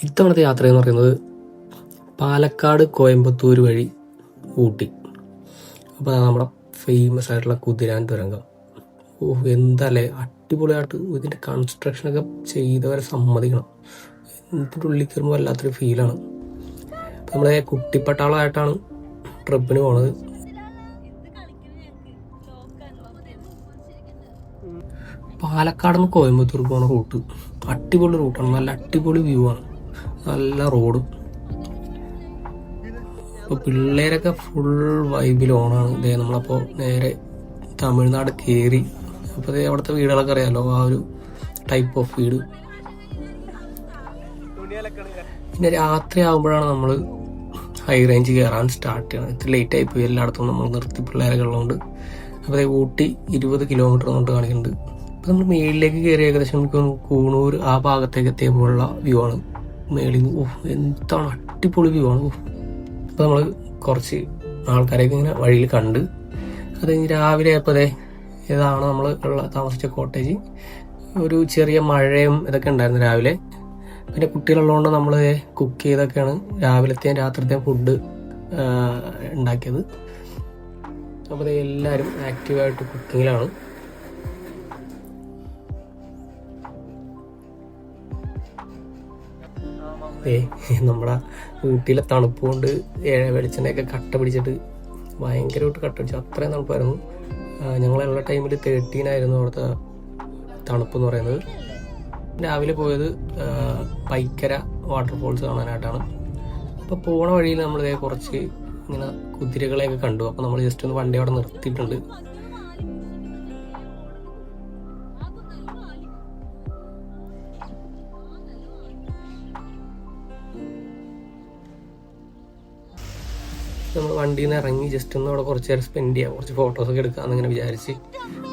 ഇത്തവണത്തെ യാത്ര എന്ന് പറയുന്നത് പാലക്കാട് കോയമ്പത്തൂർ വഴി ഊട്ടി. അപ്പോൾ നമ്മുടെ ഫേമസ് ആയിട്ടുള്ള കുതിരാൻ തുരങ്കം. എന്താല്ലേ അടിപൊളിയായിട്ട് ഇതിൻ്റെ കൺസ്ട്രക്ഷനൊക്കെ ചെയ്തവരെ സമ്മതിക്കണം. ഇതിൻ്റെ ഉള്ളിൽ കയറുമ്പോൾ വല്ലാത്തൊരു ഫീലാണ്. അപ്പോൾ നമ്മളെ കുട്ടിപ്പട്ടാളമായിട്ടാണ് ട്രിപ്പിന് പോണത്. പാലക്കാട് നിന്ന് കോയമ്പത്തൂർ പോകുന്ന റൂട്ട് അടിപൊളി റൂട്ടാണ്. നല്ല അടിപൊളി വ്യൂ ആണ്, നല്ല റോഡും. അപ്പോൾ പിള്ളേരൊക്കെ ഫുൾ വൈബിൽ ഓണാണ്. ഇതേ നമ്മളപ്പോൾ നേരെ തമിഴ്നാട് കയറി. അപ്പോൾ അവിടുത്തെ വീടുകളൊക്കെ അറിയാമല്ലോ, ആ ഒരു ടൈപ്പ് ഓഫ് വീട്. പിന്നെ രാത്രി ആകുമ്പോഴാണ് നമ്മൾ ഹൈ റേഞ്ച് കയറാൻ സ്റ്റാർട്ട് ചെയ്യണം. ഇത്ര ലേറ്റ് ആയിപ്പോയി, എല്ലായിടത്തും നമ്മൾ നിർത്തി പിള്ളേരൊക്കെ ഉള്ളതുകൊണ്ട്. അപ്പോൾ ഊട്ടി 20 കിലോമീറ്റർ കൊണ്ട് കാണിക്കുന്നുണ്ട്. അപ്പോൾ നമ്മൾ മേളിലേക്ക് കയറി ഏകദേശം നമുക്ക് കൂണൂർ ആ ഭാഗത്തേക്ക് എത്തിയപ്പോഴുള്ള വ്യൂ ആണ് മേളിൽ നിന്ന്. എന്താണ് അടിപൊളി വ്യൂ ആണ്. അപ്പോൾ നമ്മൾ കുറച്ച് ആൾക്കാരെയൊക്കെ ഇങ്ങനെ വഴിയിൽ കണ്ട് അത് കഴിഞ്ഞ് രാവിലെ ആയപ്പോൾ ഇതാണ് നമ്മൾ താമസിച്ച കോട്ടേജ്. ഒരു ചെറിയ മഴയും ഇതൊക്കെ ഉണ്ടായിരുന്നു രാവിലെ. പിന്നെ കുട്ടികളുള്ളതുകൊണ്ട് നമ്മൾ കുക്ക് ചെയ്തൊക്കെയാണ് രാവിലത്തെയും രാത്രിത്തെയും ഫുഡ് ഉണ്ടാക്കിയത്. അപ്പോൾ എല്ലാവരും ആക്റ്റീവായിട്ട് കുക്കിങ്ങിലാണ്. നമ്മുടെ ഊട്ടിയിലെ തണുപ്പ് കൊണ്ട് വെളിച്ചെണ്ണയൊക്കെ കട്ട പിടിച്ചിട്ട് ഭയങ്കരമായിട്ട് കട്ട പിടിച്ചു. അത്രയും തണുപ്പായിരുന്നു. ഞങ്ങളുള്ള ടൈമിൽ 13 ആയിരുന്നു അവിടുത്തെ തണുപ്പ് എന്ന് പറയുന്നത്. രാവിലെ പോയത് പൈക്കര വാട്ടർഫോൾസ് കാണാനായിട്ടാണ്. അപ്പോൾ പോണ വഴിയിൽ നമ്മൾ കുറച്ച് ഇങ്ങനെ കുതിരകളെയൊക്കെ കണ്ടു. അപ്പോൾ നമ്മൾ ജസ്റ്റ് ഒന്ന് വണ്ടി അവിടെ നിർത്തിയിട്ടുണ്ട്. നമ്മൾ വണ്ടിയിൽ നിന്ന് ഇറങ്ങി ജസ്റ്റ് ഒന്ന് അവിടെ കുറച്ച് നേരം സ്പെൻഡ് ചെയ്യാം, കുറച്ച് ഫോട്ടോസൊക്കെ എടുക്കാമെന്നിങ്ങനെ വിചാരിച്ച്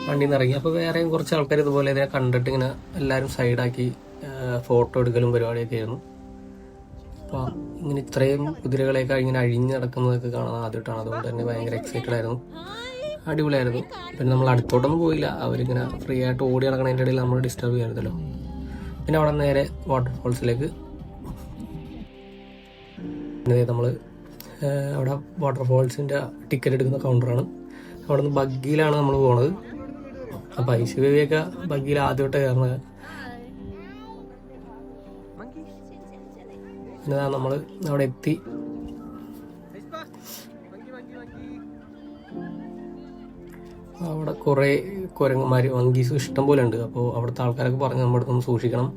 വണ്ടിയിൽ നിന്ന് ഇറങ്ങി. അപ്പോൾ വേറെയും കുറച്ച് ആൾക്കാർ ഇതുപോലെ ഇതിനെ കണ്ടിട്ട് ഇങ്ങനെ എല്ലാവരും സൈഡാക്കി ഫോട്ടോ എടുക്കലും പരിപാടിയൊക്കെ ആയിരുന്നു. അപ്പോൾ ഇങ്ങനെ ഇത്രയും കുതിരകളെയൊക്കെ ഇങ്ങനെ അഴിഞ്ഞ് നടക്കുന്നതൊക്കെ കാണാൻ ആദ്യമായിട്ടാണ്. അതുകൊണ്ട് തന്നെ ഭയങ്കര എക്സൈറ്റഡ് ആയിരുന്നു, അടിപൊളിയായിരുന്നു. പിന്നെ നമ്മൾ അടുത്തോട്ടൊന്നും പോയില്ല, അവരിങ്ങനെ ഫ്രീ ആയിട്ട് ഓടി നടക്കണതിൻ്റെ ഇടയിൽ നമ്മൾ ഡിസ്റ്റർബ് ചെയ്യരുതല്ലോ. പിന്നെ അവിടെ നേരെ വാട്ടർഫോൾസിലേക്ക്. പിന്നെ നമ്മൾ അവിടെ വാട്ടർഫോൾസിൻ്റെ ടിക്കറ്റ് എടുക്കുന്ന കൗണ്ടറാണ്. അവിടെ നിന്ന് ബഗ്ഗിയിലാണ് നമ്മൾ പോണത്. അപ്പോൾ ഐശ്വര്യയൊക്കെ ബഗ്ഗിയിൽ ആദ്യമായിട്ട് കയറുന്നത്. പിന്നെ നമ്മൾ അവിടെ എത്തി. അവിടെ കുറേ കുരങ്ങന്മാർ, മങ്കീസ് ഇഷ്ടം പോലെ ഉണ്ട്. അപ്പോൾ അവിടുത്തെ ആൾക്കാരൊക്കെ പറഞ്ഞ് നമ്മുടെ അടുത്തൊന്ന് സൂക്ഷിക്കണം,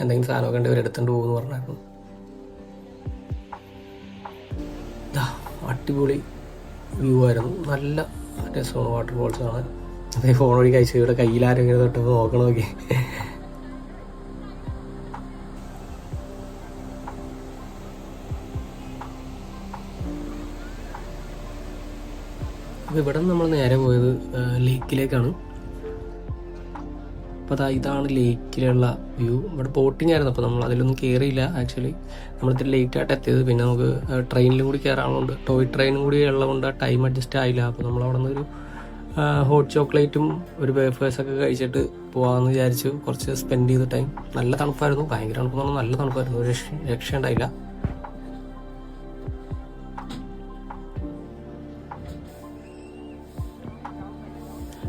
എന്തെങ്കിലും സാധനമൊക്കെ ഉണ്ട് ഇവരെടുത്തുകൊണ്ട് പോകുമെന്ന് പറഞ്ഞായിരുന്നു. അടിപൊളി വ്യൂ ആയിരുന്നു, നല്ല രസമാണ് വാട്ടർഫോൾസ് കാണാൻ. അതേ ഫോൺ വഴി കഴിച്ചവിടെ കയ്യിലാരെങ്കിലും തൊട്ടപ്പോൾ നോക്കണമൊക്കെ. അപ്പോൾ ഇവിടെ നമ്മൾ നേരെ പോയത് ലേക്കിലേക്കാണ്. അപ്പോൾ ഇതാണ് ലേക്കിലുള്ള വ്യൂ. ഇവിടെ ബോട്ടിംഗ് ആയിരുന്നു. അപ്പോൾ നമ്മൾ അതിലൊന്നും കയറിയില്ല. ആക്ച്വലി നമ്മളിത്തിരി ലേറ്റായിട്ട് എത്തിയത്. പിന്നെ നമുക്ക് ട്രെയിനിലും കൂടി കയറാനുണ്ട്, ടോയ് ട്രെയിനും കൂടി ഉള്ളതുകൊണ്ട് ടൈം അഡ്ജസ്റ്റ് ആയില്ല. അപ്പോൾ നമ്മൾ അവിടെ നിന്ന് ഒരു ഹോട്ട് ചോക്ലേറ്റും ഒരു വേഫേഴ്സൊക്കെ കഴിച്ചിട്ട് പോകാമെന്ന് വിചാരിച്ചു. കുറച്ച് സ്പെൻഡ് ചെയ്ത ടൈം. നല്ല തണുപ്പായിരുന്നു, ഭയങ്കര തണുപ്പെന്ന് പറഞ്ഞാൽ നല്ല തണുപ്പായിരുന്നു, ഒരു രക്ഷ ഉണ്ടായില്ല.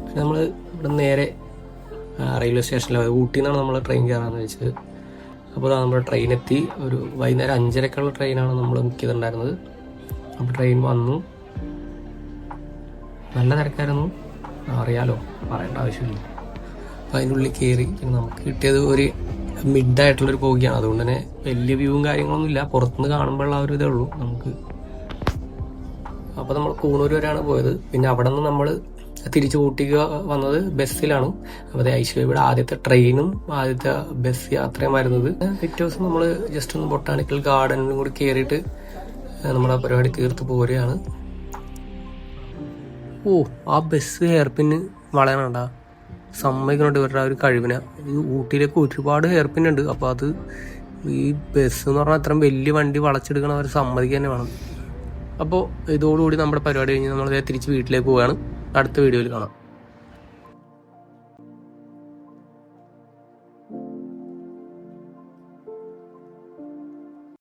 പിന്നെ നമ്മൾ ഇവിടെ നേരെ റെയിൽവേ സ്റ്റേഷനിൽ ഊട്ടിയിൽ നിന്നാണ് നമ്മൾ ട്രെയിൻ കയറാമെന്ന് വെച്ചത്. അപ്പോൾ നമ്മുടെ ട്രെയിൻ എത്തി. ഒരു വൈകുന്നേരം 5:30ക്കുള്ള ട്രെയിനാണ് നമ്മൾ ബുക്ക് ചെയ്തിട്ടുണ്ടായിരുന്നത്. അപ്പോൾ ട്രെയിൻ വന്നു, നല്ല തിരക്കായിരുന്നു, അറിയാലോ, പറയേണ്ട ആവശ്യമില്ല. അപ്പോൾ അതിനുള്ളിൽ കയറി. പിന്നെ നമുക്ക് കിട്ടിയത് ഒരു മിഡായിട്ടുള്ളൊരു പോകിയാണ്. അതുകൊണ്ട് തന്നെ വലിയ വ്യൂവും കാര്യങ്ങളൊന്നുമില്ല, പുറത്തുനിന്ന് കാണുമ്പോഴുള്ള ഒരു ഇതേ ഉള്ളൂ നമുക്ക്. അപ്പോൾ നമ്മൾ കൂണൂർ വരെയാണ് പോയത്. പിന്നെ അവിടെ നിന്ന് നമ്മൾ തിരിച്ച് ഊട്ടിക്ക് വന്നത് ബസ്സിലാണ്. അപ്പോൾ ഐശ്വര്യയുടെ ആദ്യത്തെ ട്രെയിനും ആദ്യത്തെ ബസ് യാത്രയും വരുന്നത്. പിറ്റേ ദിവസം നമ്മൾ ജസ്റ്റ് ഒന്ന് ബൊട്ടാണിക്കൽ ഗാർഡനിലും കൂടി കയറിയിട്ട് നമ്മുടെ പരിപാടി തീർത്ത് പോരുകയാണ്. ആ ബസ് ഹെയർപിന്ന് വളയണണ്ട, സമ്മതിക്കുന്നുണ്ട് ഇവരുടെ ആ ഒരു കഴിവിനെ. ഈ ഊട്ടിയിലേക്ക് ഒരുപാട് ഹെയർപിൻ ഉണ്ട്. അപ്പോൾ അത് ഈ ബസ് എന്ന് പറഞ്ഞാൽ അത്രയും വലിയ വണ്ടി വളച്ചെടുക്കണം, അവർ സമ്മതിക്കുക തന്നെ വേണം. അപ്പോൾ ഇതോടുകൂടി നമ്മുടെ പരിപാടി കഴിഞ്ഞ് നമ്മൾ തിരിച്ച് വീട്ടിലേക്ക് പോവുകയാണ്. അടുത്ത വീഡിയോയിൽ കാണാം.